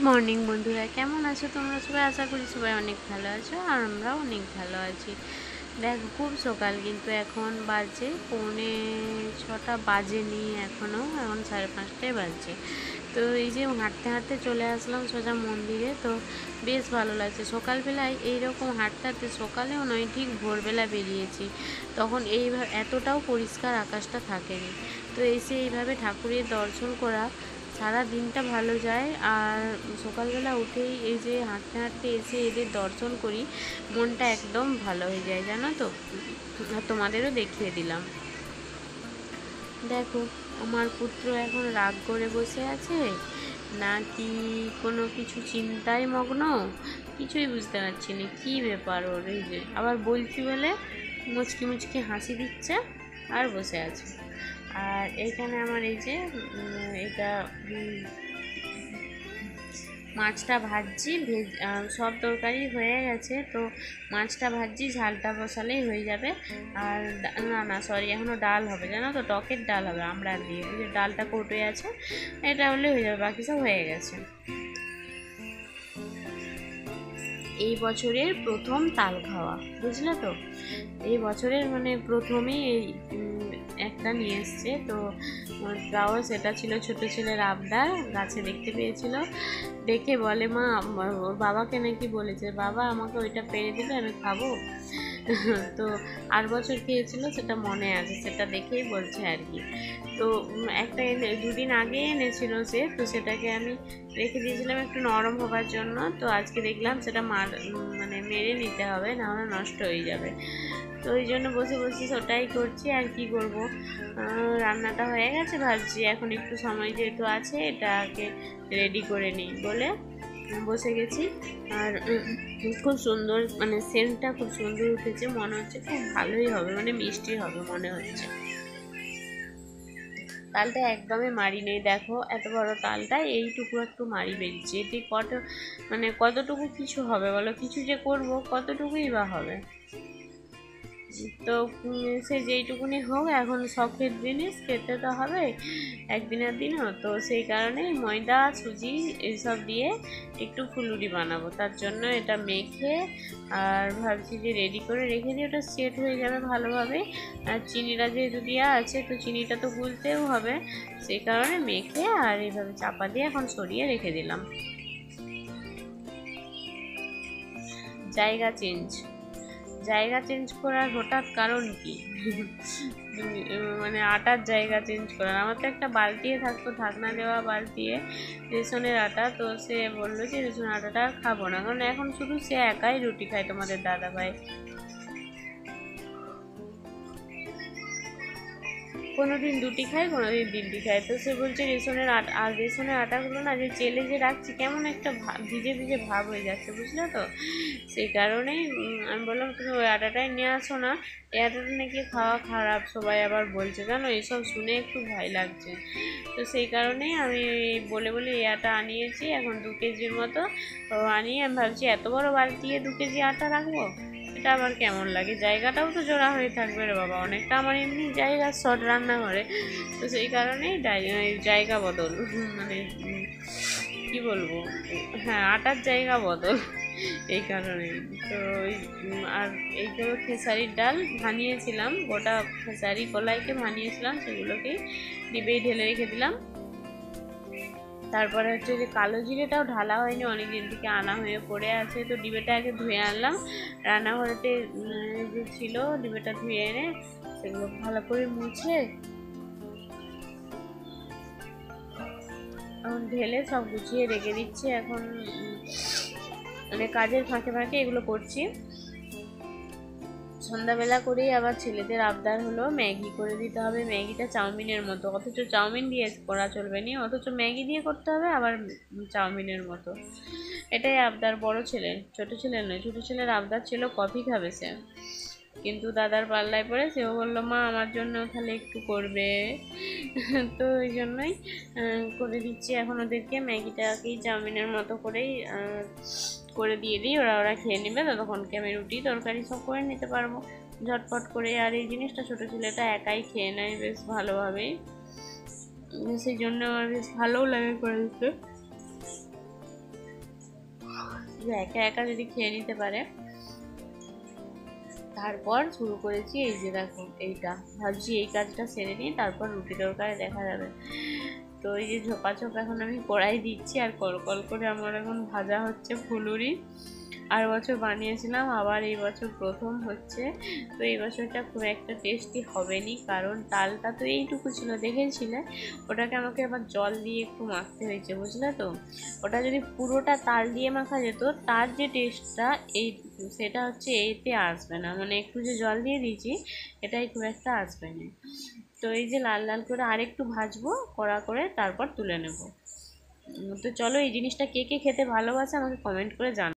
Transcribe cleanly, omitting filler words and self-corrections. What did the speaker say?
Morning বন্ধুরা, কেমন আছো তোমরা সবাই? আশা করি সবাই অনেক ভালো আছো, আর আমরাও অনেক ভালো আছি। দেখো, খুব সকাল, কিন্তু এখন বাজে 6:45 বাজেনি এখনও, এখন 5:30 বাজছে। তো এই যে হাঁটতে হাঁটতে চলে আসলাম সোজা মন্দিরে। তো বেশ ভালো লাগছে সকালবেলায় এইরকম হাঁটতে হাঁটতে। সকালেও নয়, ঠিক ভোরবেলা বেরিয়েছি, তখন এইভাবে এতটাও পরিষ্কার আকাশটা থাকেনি। তো এসে এইভাবে ঠাকুরের দর্শন করা, সারা দিনটা ভালো যায়। আর সকালবেলা উঠেই এই যে হাঁটতে হাঁটতে এসে এদের দর্শন করি, মনটা একদম ভালো হয়ে যায়, জানো তো। আর তোমাদেরও দেখিয়ে দিলাম। দেখো, আমার পুত্র এখন রাগ করে বসে আছে, নাকি কোনো কিছু চিন্তায় মগ্ন, কিছুই বুঝতে পারছি না কী ব্যাপার ওর। এই যে আবার বলছি বলে মুচকি মুচকি হাসি দিচ্ছে আর বসে আছে। আর এইখানে আমার এই যে এটা মাছটা ভাজছি, সব তরকারি হয়ে গেছে, তো মাছটা ভাজছি, ঝালটা বসালেই হয়ে যাবে। আর না না সরি, এখনও ডাল হবে, জানো তো, টকের ডাল হবে আমড়া দিয়ে। ওই যে ডালটা কৌটোয় আছে, এটা হলে হয়ে যাবে, বাকি সব হয়ে গেছে। এই বছরের প্রথম তাল খাওয়া, বুঝলে তো। এই বছরের মানে প্রথমেই এই একটা নিয়ে এসছে। তো তাও সেটা ছিল ছোট ছেলের আবদার, গাছে দেখতে পেয়েছিল, দেখে বলে মা, ওর বাবাকে নাকি বলেছে, বাবা আমাকে ওইটা পেরে দিলে আমি খাবো। তো 8 বছর খেয়েছিল, সেটা মনে আছে, সেটা দেখেই বলছে আর কি। তো একটা দুদিন আগে এনেছিল সে, তো সেটাকে আমি রেখে দিয়েছিলাম একটু নরম হবার জন্য। তো আজকে দেখলাম সেটা মানে মেরে নিতে হবে, নাহলে নষ্ট হয়ে যাবে। তো ওই জন্য বসে বসে ওটাই করছি, আর কি করব। রান্নাটা হয়ে গেছে, ভাবছি এখন একটু সময় যেহেতু আছে, এটাকে রেডি করে নিই বলে বসে গেছি। আর খুব সুন্দর, মানে সেন্টটা খুব সুন্দর উঠেছে, মনে হচ্ছে খুব ভালোই হবে, মানে মিষ্টি হবে মনে হচ্ছে। তালটা একদমই মারি নেই, দেখো এত বড় তালটা, এইটুকু একটু মারি বেরিয়েছে। এটি মানে কতটুকু কিছু হবে বলো, কিছু যে করব কতটুকুই বা হবে। তো সে যেইটুকুনি হোক, এখন শখের জিনিস খেতে তো হবে একদিনের দিনও। তো সেই কারণেই ময়দা সুজি এইসব দিয়ে একটু ফুলুরি বানাবো, তার জন্য এটা মেখে আর ভাবছি যে রেডি করে রেখে দিই, ওটা সেট হয়ে যাবে ভালোভাবে। আর চিনিটা যেহেতু দেওয়া আছে, তো চিনিটা তো গুলতেও হবে, সেই কারণে মেখে আর এইভাবে চাপা দিয়ে এখন সরিয়ে রেখে দিলাম। জায়গা চেঞ্জ করার হঠাৎ কারণ কি? মানে আটার জায়গা চেঞ্জ করার, আমার তো একটা বালতিয়ে থাকতো, ঢাকনা দেওয়া বালতিয়ে রেশনের আটা। তো সে বললো যে রেশনের আটাটা আর খাবো না, কারণ এখন শুধু সে একাই রুটি খায়, তোমাদের দাদা ভাই কোনোদিন 2টি খায়, কোনোদিন 3টি খায়। তো সে বলছে রেশনের আটা, আর রেশনের আটাগুলো না যে চেলে যে রাখছি, কেমন একটা ভিজে ভিজে ভাব হয়ে যাচ্ছে, বুঝলে তো। সেই কারণেই আমি বললাম তুমি ওই আটাটাই নিয়ে আসো না, এই আটাটা নাকি খাওয়া খারাপ, সবাই আবার বলছে, জানো এইসব শুনে একটু ভয় লাগছে। তো সেই কারণেই আমি বলে বলে এই আটা আনিয়েছি, এখন 2 কেজির মতো। তো আনিয়ে আমি ভাবছি এত বড় বালতি 2 কেজি আটা রাখবো, এটা আবার কেমন লাগে, জায়গাটাও তো জোড়া হয়ে থাকবে রে বাবা, অনেকটা আমার এমনি জায়গা শর্ট রান্নাঘরে। তো সেই কারণেই জায়গা বদল, মানে কি বলবো, হ্যাঁ আটার জায়গা বদল, এই কারণে। তো আর এইগুলো খেসারির ডাল ভানিয়েছিলাম, গোটা খেসারি কলাইকে ভানিয়েছিলাম, সেগুলোকেই ডিবেই ঢেলে রেখে দিলাম। তারপরে হচ্ছে যে কালো জিরেটাও ঢালা হয়নি, অনেক দিন থেকে আনা হয়ে পড়ে আছে, তো ডিবেটা আগে ধুয়ে আনলাম। রান্নাঘরেতে যে ছিল, ডিবেটা ধুয়ে এনে সেগুলো ভালো করে মুছে এখন ঢেলে সব গুছিয়ে রেখে দিচ্ছি। এখন মানে কাজের ফাঁকে ফাঁকে এগুলো করছি। সন্ধ্যাবেলা করেই আবার ছেলেদের আবদার হলো ম্যাগি করে দিতে হবে, ম্যাগিটা চাউমিনের মতো, অথচ চাউমিন দিয়ে করা চলবে না, অথচ ম্যাগি দিয়ে করতে হবে আবার চাউমিনের মতো। এটাই আবদার বড় ছেলের, ছোট ছেলের নয়। ছোট ছেলের আবদার ছিল কফি খাবে সে, কিন্তু দাদার পাল্লায় পড়ে সেও বললো মা আমার জন্য তাহলে একটু করবে। তো ওই জন্যই করে দিচ্ছি এখন ওদেরকে, ম্যাগিটাকেই চাউমিনের মতো করেই করে দিয়ে দিই, ওরা খেয়ে নেবে, ততক্ষণকে আমি রুটি তরকারি সব করে নিতে পারবো ঝটপট করে। আর এই জিনিসটা ছোটো ছেলেটা একাই খেয়ে নেয় বেশ ভালোভাবেই, সেই জন্য আমার বেশ ভালোও লাগে করে দিতে। একা একা যদি খেয়ে নিতে পারে। তারপর শুরু করেছি, এই যে দেখো এইটা ভাবছি এই কাজটা সেরে নিই, তারপর রুটি তরকারি দেখা যাবে। তো এই যে ঝোপা ঝোপা এখন আমি কড়াই দিচ্ছি, আর কল কল করে আমার এখন ভাজা হচ্ছে ফুলুরি। আর বছর বানিয়েছিলাম, আবার এই বছর প্রথম হচ্ছে। তো এই বছরটা খুব একটা টেস্টি হবে নি, কারণ তালটা তো এইটুকু ছিল, দেখেছিলে। ওটাকে আমাকে আবার জল দিয়ে একটু মাখতে হয়েছে, বুঝলে তো। ওটা যদি পুরোটা তাল দিয়ে মাখা যেত, তার যে টেস্টটা এই সেটা হচ্ছে এতে আসবে না, মানে একটু যে জল দিয়ে দিয়েছি এটাই খুব একটা আসবে না। তো এই যে লাল লাল করে আরেকটু ভাজবো কড়া করে, তারপর তুলে নেব। তো চলো, এই জিনিসটা কে কে খেতে ভালোবাসে আমাকে কমেন্ট করে জানাও।